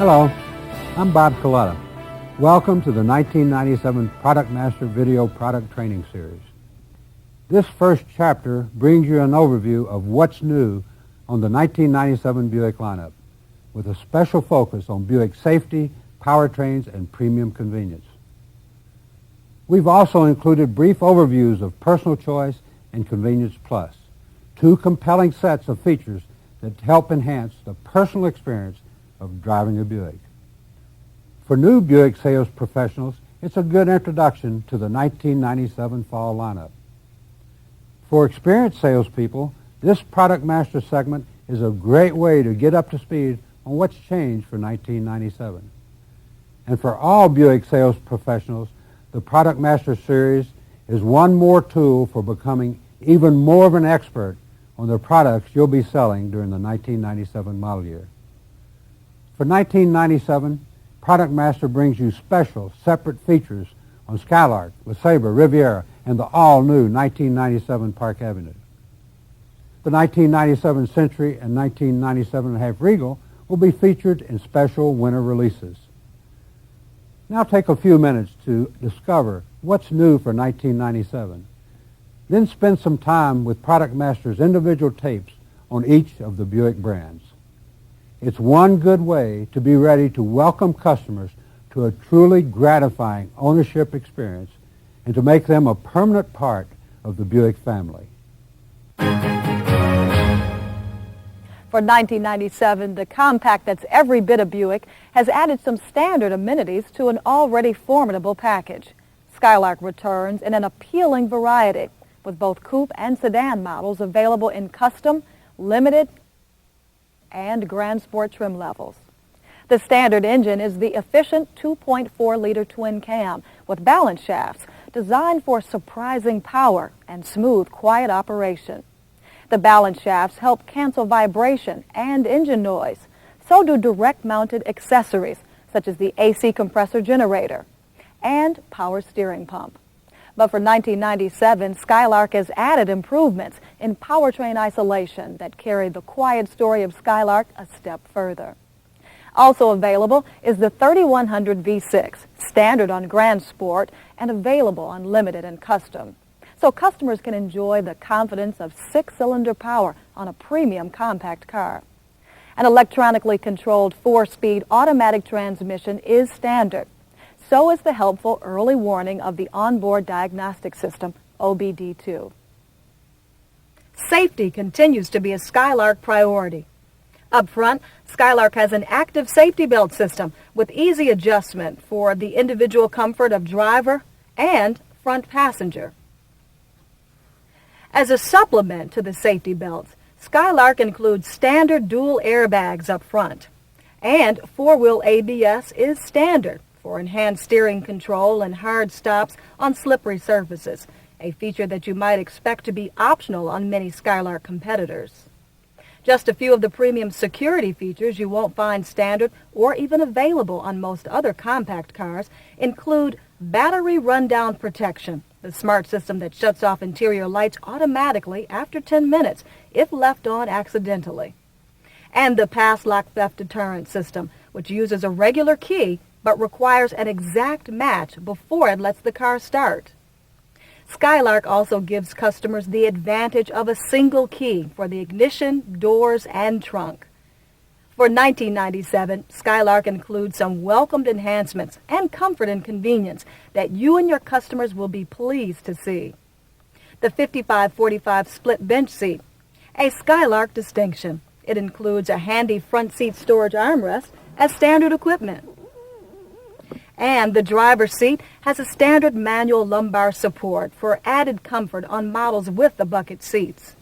Hello, I'm Bob Coletta. Welcome to the 1997 Product Master Video Product Training Series. This first chapter brings you an overview of what's new on the 1997 Buick lineup, with a special focus on Buick safety, powertrains, and premium convenience. We've also included brief overviews of Personal Choice and Convenience Plus, two compelling sets of features that help enhance the personal experience of driving a Buick. For new Buick sales professionals, it's a good introduction to the 1997 fall lineup. For experienced salespeople, this Product Master segment is a great way to get up to speed on what's changed for 1997. And for all Buick sales professionals, the Product Master series is one more tool for becoming even more of an expert on the products you'll be selling during the 1997 model year. For 1997, Product Master brings you special, separate features on Skylark, LeSabre, Riviera, and the all-new 1997 Park Avenue. The 1997 Century and 1997.5 Regal will be featured in special winter releases. Now take a few minutes to discover what's new for 1997. Then spend some time with Product Master's individual tapes on each of the Buick brands. It's one good way to be ready to welcome customers to a truly gratifying ownership experience and to make them a permanent part of the Buick family. For 1997, the compact that's every bit a Buick has added some standard amenities to an already formidable package. Skylark returns in an appealing variety, with both coupe and sedan models available in custom, limited, and Grand Sport trim levels. The standard engine is the efficient 2.4-liter twin cam with balance shafts designed for surprising power and smooth, quiet operation. The balance shafts help cancel vibration and engine noise. So do direct-mounted accessories such as the AC compressor generator and power steering pump. But for 1997, Skylark has added improvements in powertrain isolation that carry the quiet story of Skylark a step further. Also available is the 3100 V6, standard on Grand Sport and available on Limited and Custom. So customers can enjoy the confidence of 6-cylinder power on a premium compact car. An electronically controlled 4-speed automatic transmission is standard. So is the helpful early warning of the onboard diagnostic system, OBD2. Safety continues to be a Skylark priority. Up front, Skylark has an active safety belt system with easy adjustment for the individual comfort of driver and front passenger. As a supplement to the safety belts, Skylark includes standard dual airbags up front, and 4-wheel ABS is standard for enhanced steering control and hard stops on slippery surfaces, a feature that you might expect to be optional on many Skylark competitors. Just a few of the premium security features you won't find standard or even available on most other compact cars include battery rundown protection, the smart system that shuts off interior lights automatically after 10 minutes if left on accidentally, and the PASSLOCK theft deterrent system, which uses a regular key but requires an exact match before it lets the car start. Skylark also gives customers the advantage of a single key for the ignition, doors, and trunk. For 1997, Skylark includes some welcomed enhancements and comfort and convenience that you and your customers will be pleased to see. The 55-45 split bench seat, a Skylark distinction. It includes a handy front seat storage armrest as standard equipment. And the driver's seat has a standard manual lumbar support for added comfort on models with the bucket seats.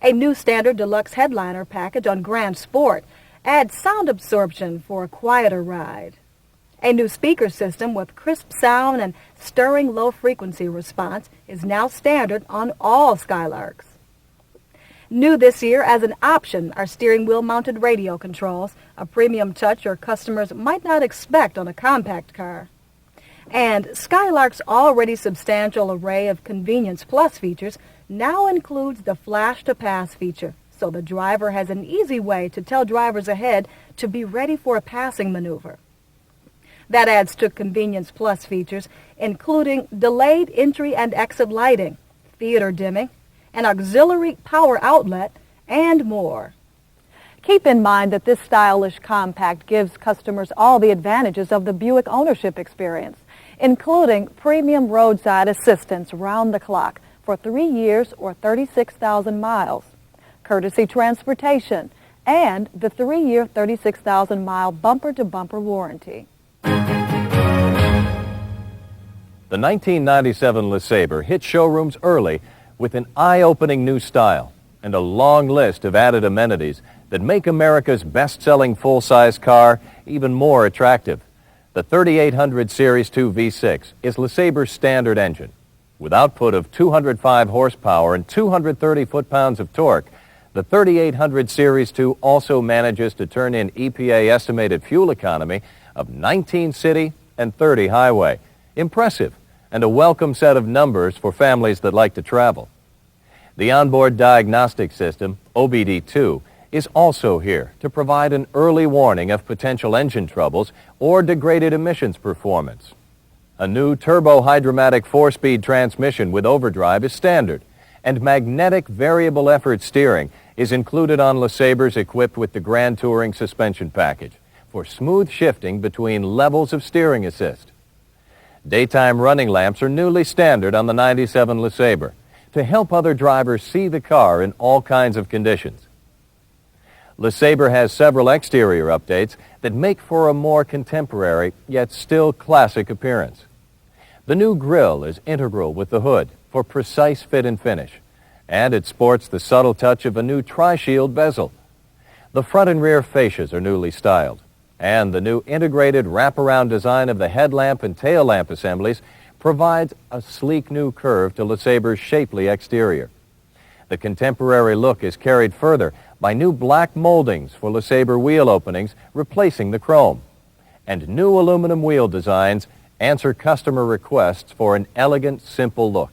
A new standard deluxe headliner package on Grand Sport adds sound absorption for a quieter ride. A new speaker system with crisp sound and stirring low-frequency response is now standard on all Skylarks. New this year as an option are steering wheel mounted radio controls, a premium touch your customers might not expect on a compact car. And Skylark's already substantial array of Convenience Plus features now includes the Flash to Pass feature, so the driver has an easy way to tell drivers ahead to be ready for a passing maneuver. That adds to Convenience Plus features, including delayed entry and exit lighting, theater dimming, an auxiliary power outlet, and more. Keep in mind that this stylish compact gives customers all the advantages of the Buick ownership experience, including premium roadside assistance round the clock for 3 years or 36,000 miles, courtesy transportation, and the 3-year 36,000-mile bumper-to-bumper warranty. The 1997 LeSabre hit showrooms early with an eye-opening new style and a long list of added amenities that make America's best-selling full-size car even more attractive. The 3800 Series 2 V6 is LeSabre's standard engine. With output of 205 horsepower and 230 foot-pounds of torque, the 3800 Series 2 also manages to turn in EPA estimated fuel economy of 19 city and 30 highway. Impressive, and a welcome set of numbers for families that like to travel. The onboard diagnostic system, OBD2, is also here to provide an early warning of potential engine troubles or degraded emissions performance. A new turbo-hydromatic 4-speed transmission with overdrive is standard, and magnetic variable effort steering is included on LeSabres equipped with the GRAN Touring suspension package for smooth shifting between levels of steering assist. Daytime running lamps are newly standard on the 97 LeSabre to help other drivers see the car in all kinds of conditions. LeSabre has several exterior updates that make for a more contemporary, yet still classic appearance. The new grille is integral with the hood for precise fit and finish, and it sports the subtle touch of a new tri-shield bezel. The front and rear fascias are newly styled, and the new integrated wraparound design of the headlamp and tail lamp assemblies provides a sleek new curve to LeSabre's shapely exterior. The contemporary look is carried further by new black moldings for LeSabre wheel openings, replacing the chrome. And new aluminum wheel designs answer customer requests for an elegant, simple look.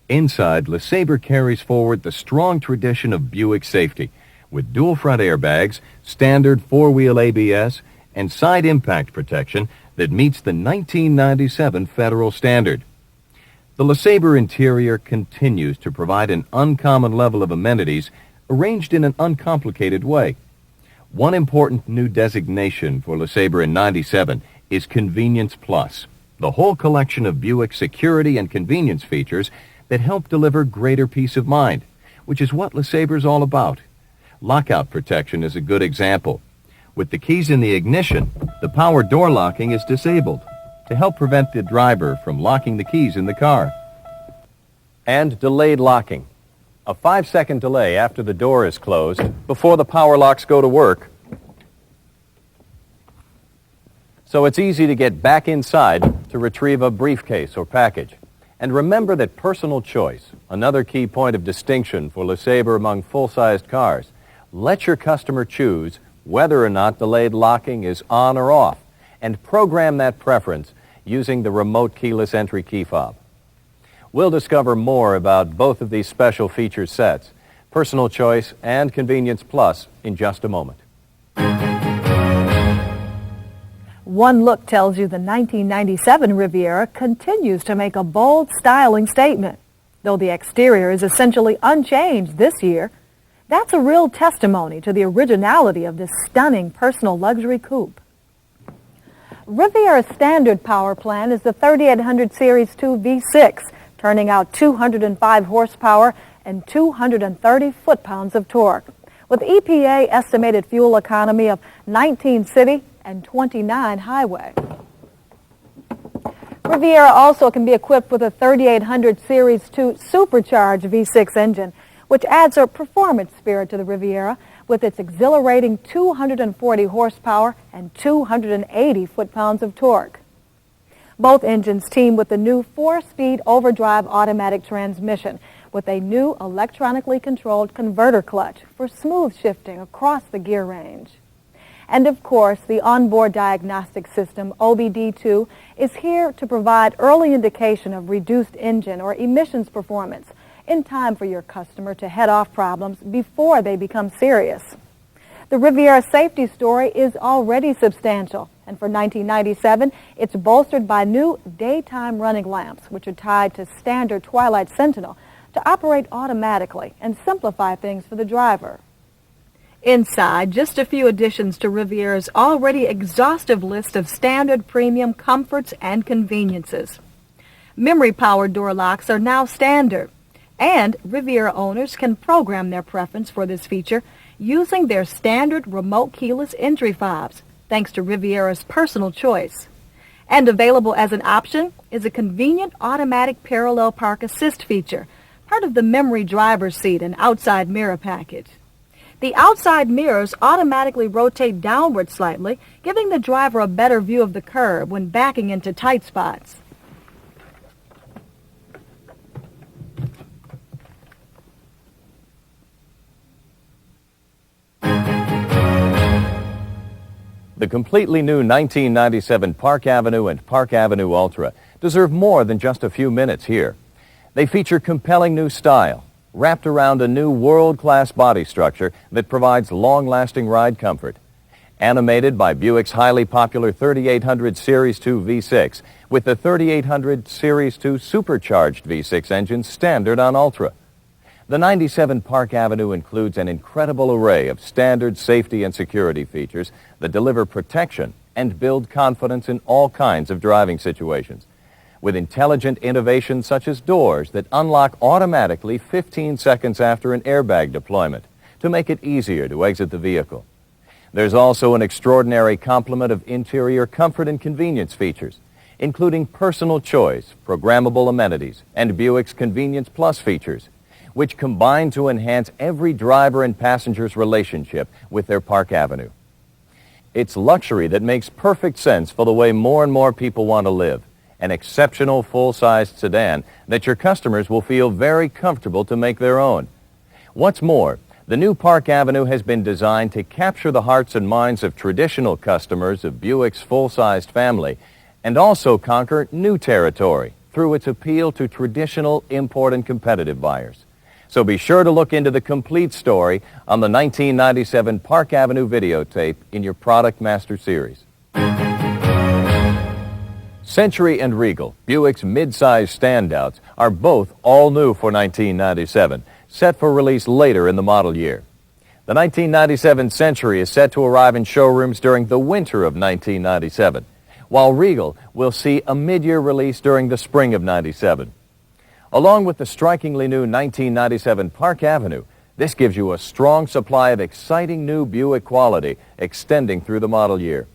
Inside, LeSabre carries forward the strong tradition of Buick safety, with dual front airbags, standard four-wheel ABS, and side impact protection that meets the 1997 federal standard. The LeSabre interior continues to provide an uncommon level of amenities arranged in an uncomplicated way. One important new designation for LeSabre in 97 is Convenience Plus, the whole collection of Buick security and convenience features that help deliver greater peace of mind, which is what LeSabre is all about. Lockout protection is a good example. With the keys in the ignition, the power door locking is disabled to help prevent the driver from locking the keys in the car. And delayed locking. A 5-second delay after the door is closed before the power locks go to work. So it's easy to get back inside to retrieve a briefcase or package. And remember that personal choice, another key point of distinction for LeSabre among full-sized cars. Let your customer choose whether or not delayed locking is on or off, and program that preference using the remote keyless entry key fob. We'll discover more about both of these special feature sets, Personal Choice and Convenience Plus, in just a moment. One look tells you the 1997 Riviera continues to make a bold styling statement. Though the exterior is essentially unchanged this year, that's a real testimony to the originality of this stunning personal luxury coupe. Riviera's standard power plant is the 3800 Series 2 V6, turning out 205 horsepower and 230 foot-pounds of torque, with EPA estimated fuel economy of 19 city and 29 highway. Riviera also can be equipped with a 3800 Series 2 supercharged V6 engine, which adds a performance spirit to the Riviera with its exhilarating 240 horsepower and 280 foot-pounds of torque. Both engines team with the new 4-speed overdrive automatic transmission with a new electronically controlled converter clutch for smooth shifting across the gear range. And of course, the onboard diagnostic system, OBD2, is here to provide early indication of reduced engine or emissions performance, in time for your customer to head off problems before they become serious. The Riviera safety story is already substantial, and for 1997, it's bolstered by new daytime running lamps, which are tied to standard TWILIGHT SENTINEL to operate automatically and simplify things for the driver. Inside, just a few additions to Riviera's already exhaustive list of standard premium comforts and conveniences. Memory-powered door locks are now standard, and Riviera owners can program their preference for this feature using their standard remote keyless entry fobs, thanks to Riviera's personal choice. And available as an option is a convenient automatic parallel park assist feature, part of the memory driver's seat and outside mirror package. The outside mirrors automatically rotate downward slightly, giving the driver a better view of the curb when backing into tight spots. The completely new 1997 Park Avenue and Park Avenue Ultra deserve more than just a few minutes here. They feature compelling new style, wrapped around a new world-class body structure that provides long-lasting ride comfort. Animated by Buick's highly popular 3800 Series 2 V6 with the 3800 Series 2 supercharged V6 engine standard on Ultra. The 97 Park Avenue includes an incredible array of standard safety and security features that deliver protection and build confidence in all kinds of driving situations. With intelligent innovations such as doors that unlock automatically 15 seconds after an airbag deployment to make it easier to exit the vehicle. There's also an extraordinary complement of interior comfort and convenience features, including personal choice, programmable amenities, and Buick's Convenience Plus features, which combine to enhance every driver and passenger's relationship with their Park Avenue. It's luxury that makes perfect sense for the way more and more people want to live. An exceptional full-sized sedan that your customers will feel very comfortable to make their own. What's more, the new Park Avenue has been designed to capture the hearts and minds of traditional customers of Buick's full-sized family and also conquer new territory through its appeal to traditional import and competitive buyers. So be sure to look into the complete story on the 1997 Park Avenue videotape in your Product Master Series. Century and Regal, Buick's mid-size standouts, are both all new for 1997, set for release later in the model year. The 1997 Century is set to arrive in showrooms during the winter of 1997, while Regal will see a mid-year release during the spring of 97. Along with the strikingly new 1997 Park Avenue, this gives you a strong supply of exciting new Buick quality extending through the model year.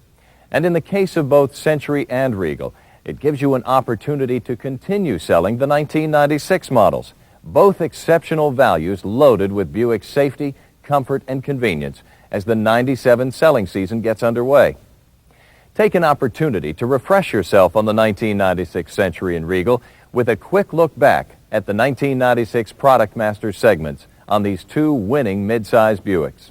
And in the case of both Century and Regal, it gives you an opportunity to continue selling the 1996 models, both exceptional values loaded with Buick safety, comfort, and convenience as the 97 selling season gets underway. Take an opportunity to refresh yourself on the 1996 Century and Regal with a quick look back at the 1996 Product Master segments on these two winning mid-size Buicks.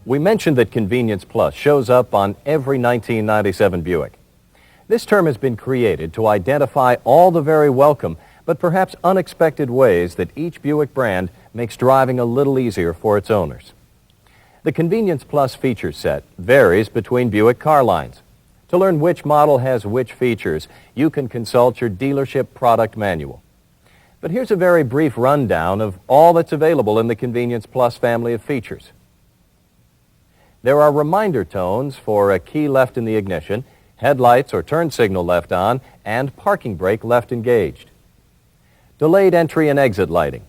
We mentioned that Convenience Plus shows up on every 1997 Buick. This term has been created to identify all the very welcome but perhaps unexpected ways that each Buick brand makes driving a little easier for its owners. The Convenience Plus feature set varies between Buick car lines. To learn which model has which features, you can consult your dealership product manual. But here's a very brief rundown of all that's available in the Convenience Plus family of features. There are reminder tones for a key left in the ignition, headlights or turn signal left on, and parking brake left engaged. Delayed entry and exit lighting,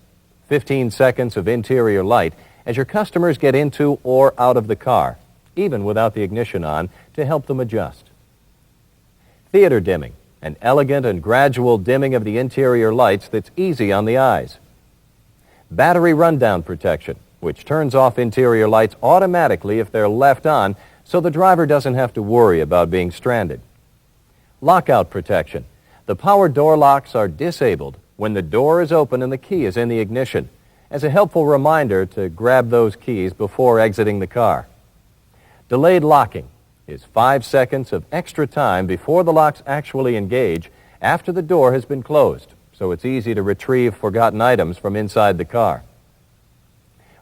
15 seconds of interior light as your customers get into or out of the car, even without the ignition on, to help them adjust. Theater dimming, an elegant and gradual dimming of the interior lights that's easy on the eyes. Battery rundown protection, which turns off interior lights automatically if they're left on, so the driver doesn't have to worry about being stranded. Lockout protection. The power door locks are disabled when the door is open and the key is in the ignition, as a helpful reminder to grab those keys before exiting the car. Delayed locking is 5 seconds of extra time before the locks actually engage after the door has been closed, so it's easy to retrieve forgotten items from inside the car.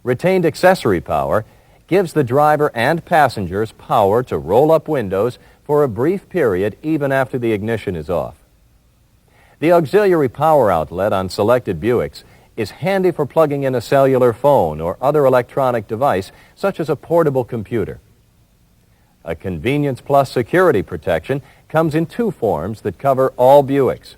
Retained accessory power gives the driver and passengers power to roll up windows for a brief period even after the ignition is off. The auxiliary power outlet on selected Buicks is handy for plugging in a cellular phone or other electronic device such as a portable computer. A Convenience Plus security protection comes in two forms that cover all Buicks.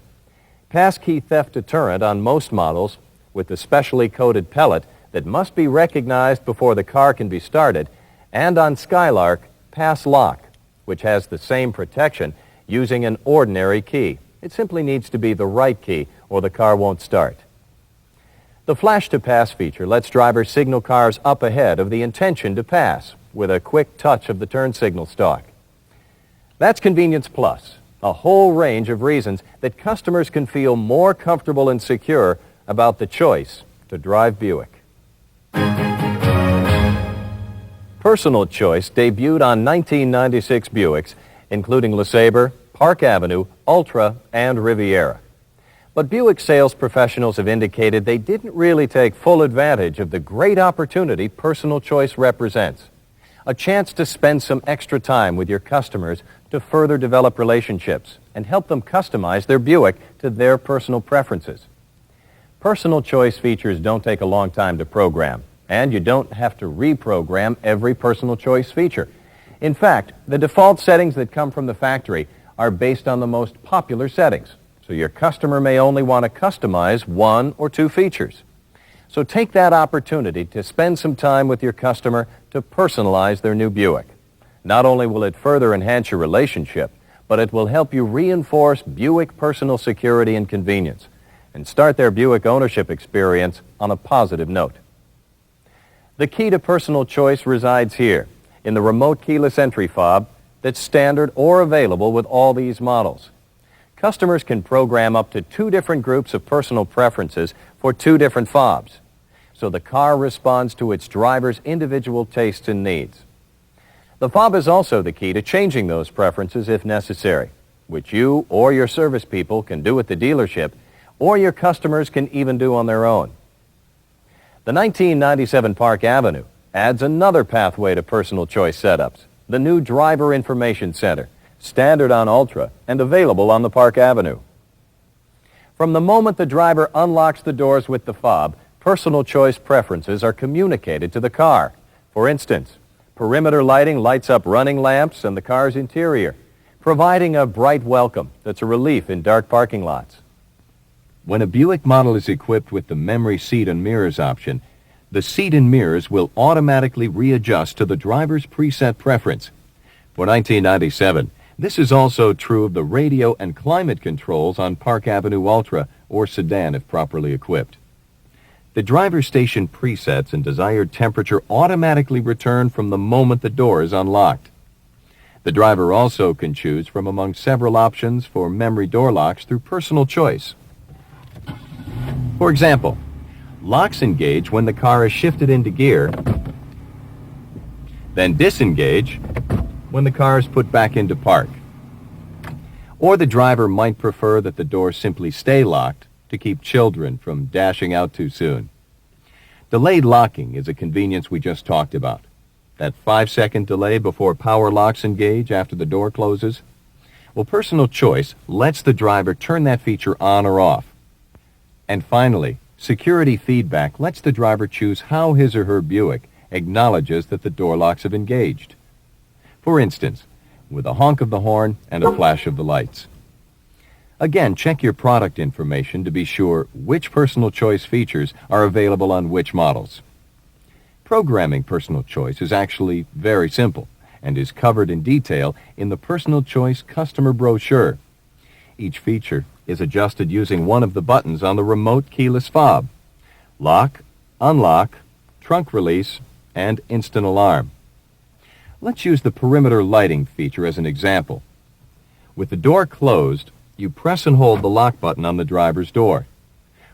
Passkey theft deterrent on most models with the specially coated pellet that must be recognized before the car can be started, and on Skylark, PASSLOCK, which has the same protection using an ordinary key. It simply needs to be the right key or the car won't start. The Flash to Pass feature lets drivers signal cars up ahead of the intention to pass with a quick touch of the turn signal stalk. That's Convenience Plus, a whole range of reasons that customers can feel more comfortable and secure about the choice to drive Buick. Personal Choice debuted on 1996 Buicks, including LeSabre, Park Avenue, Ultra, and Riviera. But Buick sales professionals have indicated they didn't really take full advantage of the great opportunity Personal Choice represents. A chance to spend some extra time with your customers to further develop relationships and help them customize their Buick to their personal preferences. Personal Choice features don't take a long time to program, and you don't have to reprogram every Personal Choice feature. In fact, the default settings that come from the factory are based on the most popular settings, so your customer may only want to customize one or two features. So take that opportunity to spend some time with your customer to personalize their new Buick. Not only will it further enhance your relationship, but it will help you reinforce Buick personal security and convenience and start their Buick ownership experience on a positive note. The key to Personal Choice resides here in the remote keyless entry fob that's standard or available with all these models. Customers can program up to 2 different groups of personal preferences for 2 different fobs, so the car responds to its driver's individual tastes and needs. The fob is also the key to changing those preferences if necessary, which you or your service people can do at the dealership, or your customers can even do on their own. The 1997 Park Avenue adds another pathway to Personal Choice setups, the new Driver Information Center, standard on Ultra and available on the Park Avenue. From the moment the driver unlocks the doors with the fob, Personal Choice preferences are communicated to the car. For instance, perimeter lighting lights up running lamps and the car's interior, providing a bright welcome that's a relief in dark parking lots. When a Buick model is equipped with the memory seat and mirrors option, the seat and mirrors will automatically readjust to the driver's preset preference. For 1997, this is also true of the radio and climate controls on Park Avenue Ultra or sedan if properly equipped. The driver station presets and desired temperature automatically return from the moment the door is unlocked. The driver also can choose from among several options for memory door locks through Personal Choice. For example, locks engage when the car is shifted into gear, then disengage when the car is put back into park. Or the driver might prefer that the door simply stay locked to keep children from dashing out too soon. Delayed locking is a convenience we just talked about. That 5-second delay before power locks engage after the door closes. Well, Personal Choice lets the driver turn that feature on or off. And finally, security feedback lets the driver choose how his or her Buick acknowledges that the door locks have engaged. For instance, with a honk of the horn and a flash of the lights. Again, check your product information to be sure which Personal Choice features are available on which models. Programming Personal Choice is actually very simple and is covered in detail in the Personal Choice customer brochure. Each feature is adjusted using one of the buttons on the remote keyless fob: lock, unlock, trunk release, and instant alarm. Let's use the perimeter lighting feature as an example. With the door closed, you press and hold the lock button on the driver's door.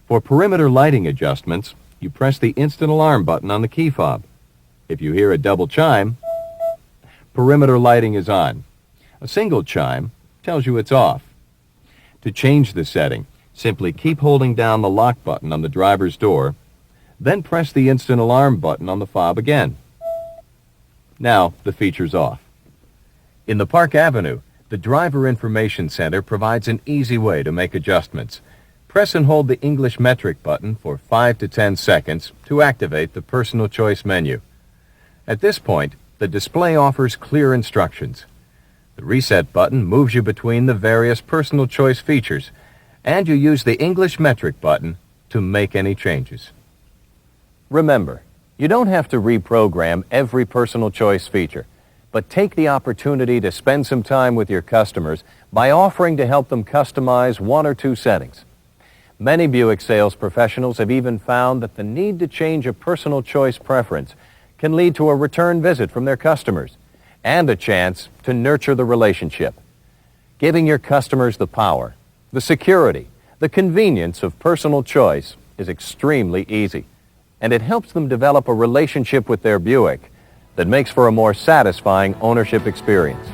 For perimeter lighting adjustments, you press the instant alarm button on the key fob. If you hear a double chime, perimeter lighting is on. A single chime tells you it's off. To change the setting, Simply keep holding down the lock button on the driver's door, then press the instant alarm button on the fob again. Now the feature's off. In the Park Avenue, the Driver Information Center provides an easy way to make adjustments. Press and hold the English metric button for 5 to 10 seconds to activate the Personal Choice menu. At this point, the display offers clear instructions. The Reset button moves you between the various Personal Choice features, and you use the English metric button to make any changes. Remember, you don't have to reprogram every Personal Choice feature, but take the opportunity to spend some time with your customers by offering to help them customize 1 or 2 settings. Many Buick sales professionals have even found that the need to change a Personal Choice preference can lead to a return visit from their customers and a chance to nurture the relationship. Giving your customers the power, the security, the convenience of Personal Choice is extremely easy, and it helps them develop a relationship with their Buick that makes for a more satisfying ownership experience.